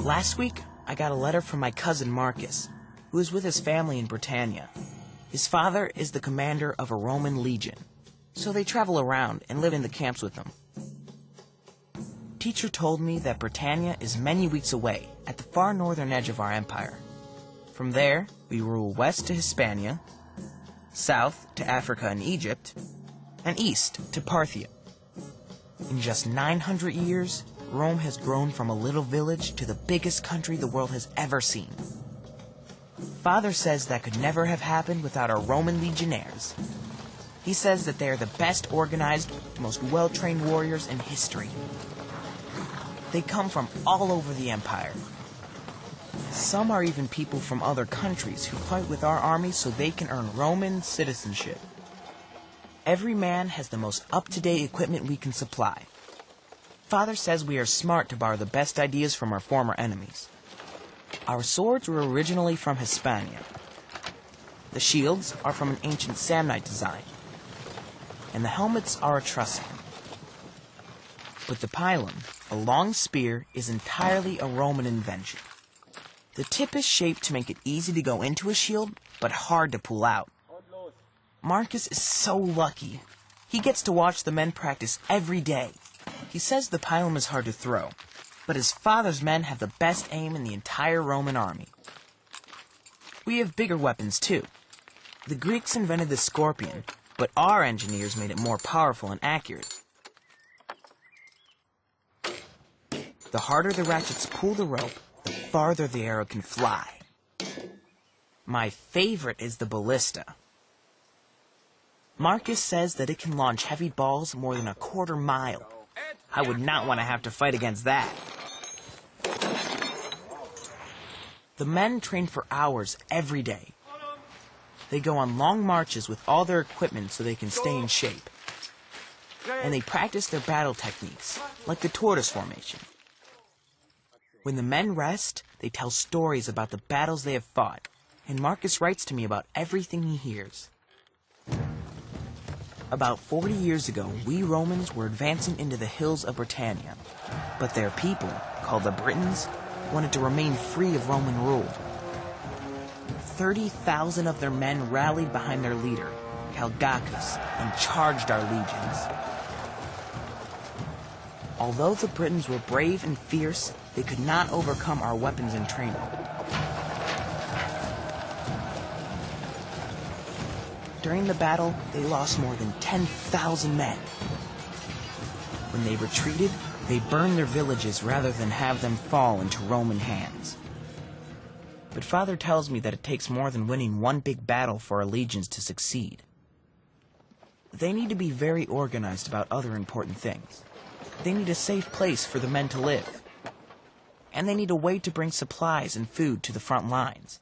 Last week, I got a letter from my cousin Marcus, who is with his family in Britannia. His father is the commander of a Roman legion, so they travel around and live in the camps with him. Teacher told me that Britannia is many weeks away at the far northern edge of our empire. From there, we rule west to Hispania, south to Africa and Egypt, and east to Parthia. In just 900 years, Rome has grown from a little village to the biggest country the world has ever seen. Father says that could never have happened without our Roman legionnaires. He says that they are the best organized, most well-trained warriors in history. They come from all over the empire. Some are even people from other countries who fight with our army so they can earn Roman citizenship. Every man has the most up-to-date equipment we can supply. Father says we are smart to borrow the best ideas from our former enemies. Our swords were originally from Hispania. The shields are from an ancient Samnite design. And the helmets are Etruscan. But the pilum, a long spear, is entirely a Roman invention. The tip is shaped to make it easy to go into a shield, but hard to pull out. Marcus is so lucky. He gets to watch the men practice every day. He says the pilum is hard to throw, but his father's men have the best aim in the entire Roman army. We have bigger weapons, too. The Greeks invented the scorpion, but our engineers made it more powerful and accurate. The harder the ratchets pull the rope, the farther the arrow can fly. My favorite is the ballista. Marcus says that it can launch heavy balls more than a quarter mile. I would not want to have to fight against that. The men train for hours every day. They go on long marches with all their equipment so they can stay in shape. And they practice their battle techniques, like the tortoise formation. When the men rest, they tell stories about the battles they have fought, and Marcus writes to me about everything he hears. About 40 years ago, we Romans were advancing into the hills of Britannia, but their people, called the Britons, wanted to remain free of Roman rule. 30,000 of their men rallied behind their leader, Calgacus, and charged our legions. Although the Britons were brave and fierce, they could not overcome our weapons and training. During the battle, they lost more than 10,000 men. When they retreated, they burned their villages rather than have them fall into Roman hands. But Father tells me that it takes more than winning one big battle for our legions to succeed. They need to be very organized about other important things. They need a safe place for the men to live. And they need a way to bring supplies and food to the front lines.